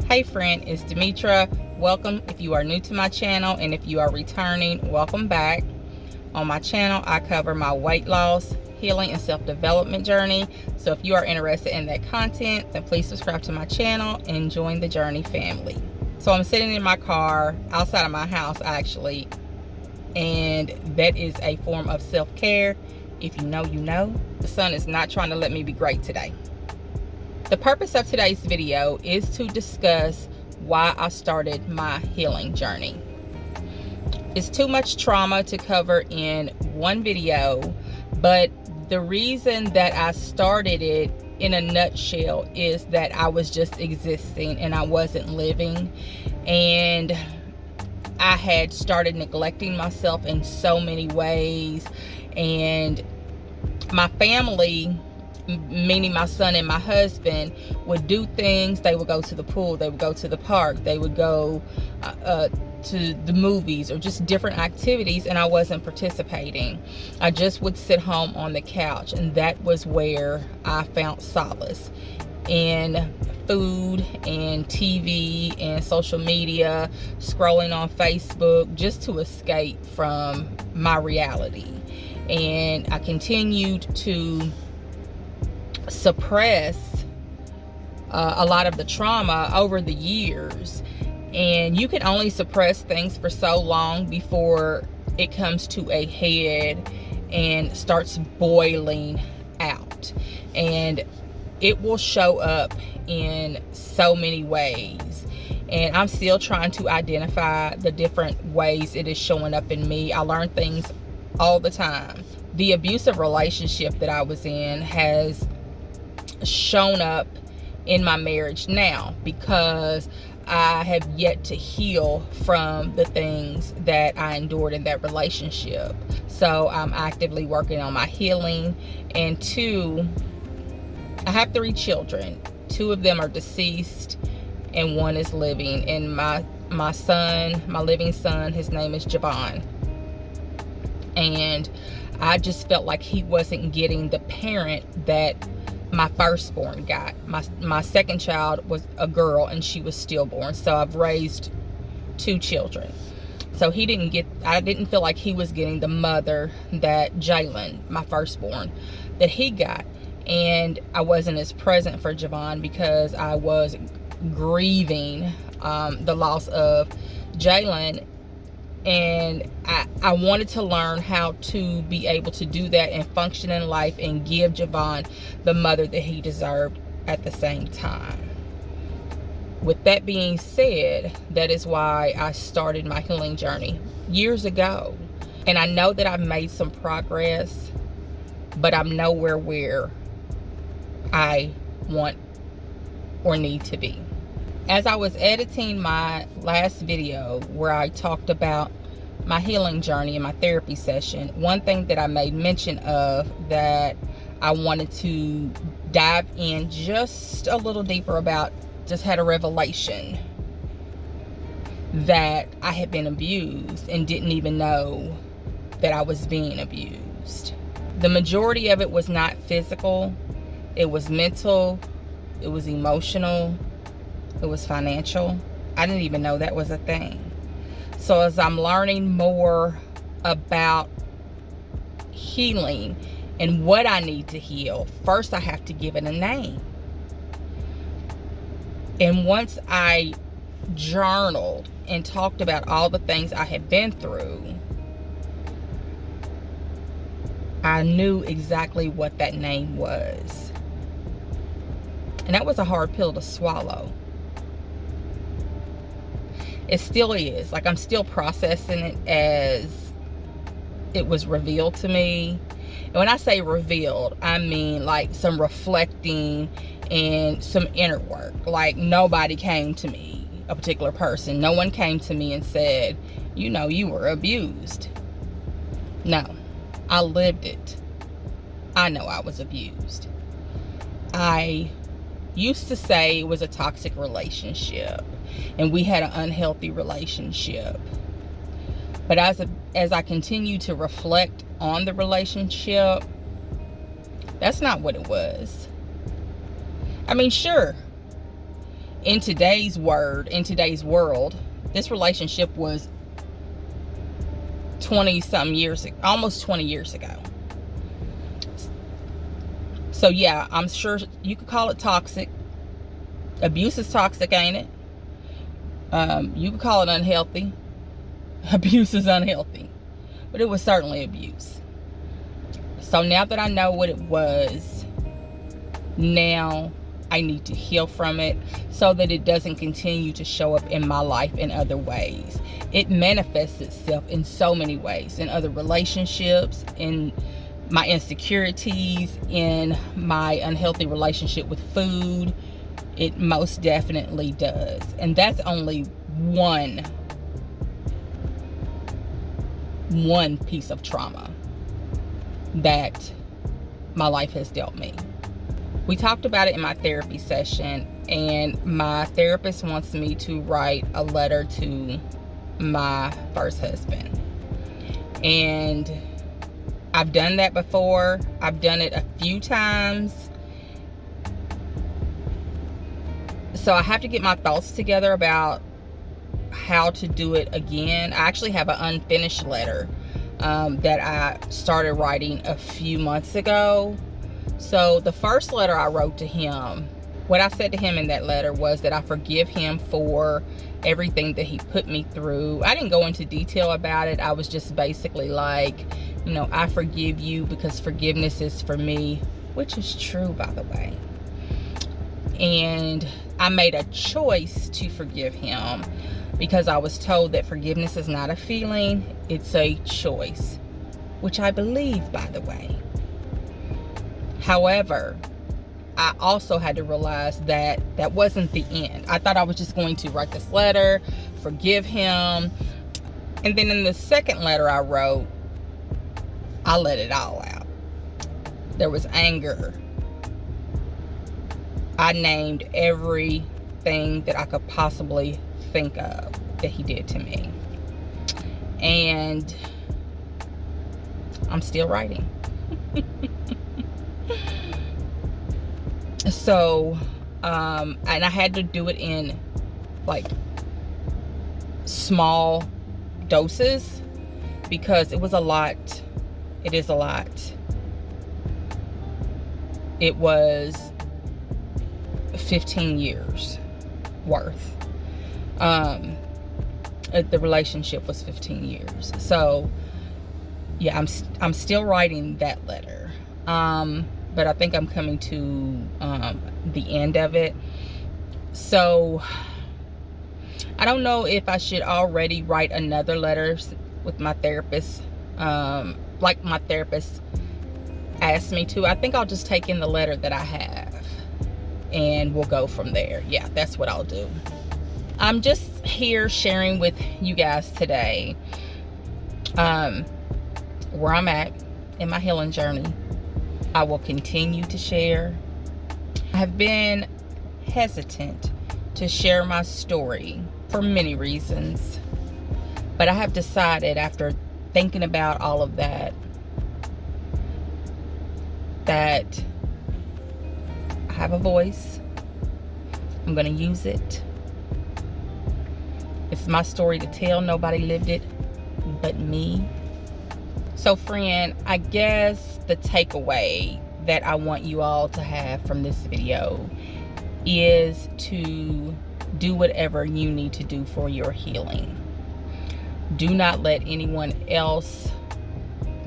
Hey friend, it's Demetra. Welcome if you are new to my channel, and if you are returning, welcome back. On my channel, I cover my weight loss, healing, and self-development journey. So if you are interested in that content, then please subscribe to my channel and join the journey family. So I'm sitting in my car, outside of my house actually, and that is a form of self-care. If you know, you know. The sun is not trying to let me be great today. The purpose of today's video is to discuss why I started my healing journey. It's too much trauma to cover in one video, but the reason that I started it in a nutshell is that I was just existing and I wasn't living, and I had started neglecting myself in so many ways. And my family, meaning my son and my husband, would do things. They would go to the pool, they would go to the park, they would go to the movies, or just different activities, and I wasn't participating. I just would sit home on the couch, and that was where I found solace in food and TV and social media, scrolling on Facebook, just to escape from my reality. And I continued to suppress a lot of the trauma over the years, and you can only suppress things for so long before it comes to a head and starts boiling out, and it will show up in so many ways. And I'm still trying to identify the different ways it is showing up in me. I learn things all the time. The abusive relationship that I was in has shown up in my marriage now, because I have yet to heal from the things that I endured in that relationship. So I'm actively working on my healing. And two, I have 3 children. 2 of them are deceased and 1 is living. And my son, my living son, his name is Javon. And I just felt like he wasn't getting the parent that my firstborn got. My second child was a girl, and she was stillborn. So I've raised 2 children. So I didn't feel like he was getting the mother that Jalen, my firstborn, that he got. And I wasn't as present for Javon because I was grieving the loss of Jalen. And I wanted to learn how to be able to do that and function in life and give Javon the mother that he deserved at the same time. With that being said, that is why I started my healing journey years ago. And I know that I've made some progress, but I'm nowhere where I want or need to be. As I was editing my last video where I talked about my healing journey and my therapy session, one thing that I made mention of that I wanted to dive in just a little deeper about, just had a revelation that I had been abused and didn't even know that I was being abused. The majority of it was not physical, it was mental, it was emotional, it was financial. I didn't even know that was a thing. So as I'm learning more about healing and what I need to heal, first I have to give it a name. And once I journaled and talked about all the things I had been through, I knew exactly what that name was. And that was a hard pill to swallow. It still is. Like, I'm still processing it as it was revealed to me. And when I say revealed, I mean like some reflecting and some inner work. Like, nobody came to me, a particular person. No one came to me and said, you know, you were abused. No, I lived it. I know I was abused. I used to say it was a toxic relationship and we had an unhealthy relationship. But as I continue to reflect on the relationship, that's not what it was. I mean, sure, in today's world, this relationship was 20-something years, almost 20 years ago. So yeah, I'm sure you could call it toxic. Abuse is toxic, ain't it? You could call it unhealthy. Abuse is unhealthy. But it was certainly abuse. So now that I know what it was, now I need to heal from it so that it doesn't continue to show up in my life in other ways. It manifests itself in so many ways, in other relationships, in my insecurities, in my unhealthy relationship with food. It most definitely does. And that's only one piece of trauma that my life has dealt me. We talked about it in my therapy session, and my therapist wants me to write a letter to my first husband. And I've done that before. I've done it a few times. So I have to get my thoughts together about how to do it again. I actually have an unfinished letter that I started writing a few months ago. So the first letter I wrote to him, what I said to him in that letter was that I forgive him for everything that he put me through. I didn't go into detail about it. I was just basically like, you know, I forgive you because forgiveness is for me, which is true, by the way. And I made a choice to forgive him because I was told that forgiveness is not a feeling, it's a choice, which I believe, by the way. However, I also had to realize that that wasn't the end. I thought I was just going to write this letter, forgive him. And then in the second letter I wrote, I let it all out. There was anger. I named everything that I could possibly think of that he did to me. And I'm still writing. So, and I had to do it in like small doses because it was a lot. It is a lot. It was 15 years worth. The relationship was 15 years. So yeah, I'm still writing that letter. But I think I'm coming to the end of it. So I don't know if I should already write another letter with my therapist, like my therapist asked me to. I think I'll just take in the letter that I have and we'll go from there. Yeah, that's what I'll do. I'm just here sharing with you guys today where I'm at in my healing journey. I will continue to share. I have been hesitant to share my story for many reasons, but I have decided after thinking about all of that I have a voice. I'm going to use it. It's my story to tell. Nobody lived it but me. So friend, I guess the takeaway that I want you all to have from this video is to do whatever you need to do for your healing. Do not let anyone else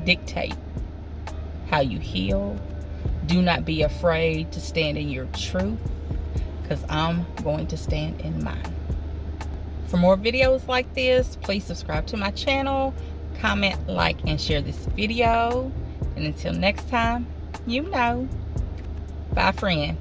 dictate how you heal. Do not be afraid to stand in your truth, because I'm going to stand in mine. For more videos like this, please subscribe to my channel, comment, like, and share this video. And until next time, you know, bye friend.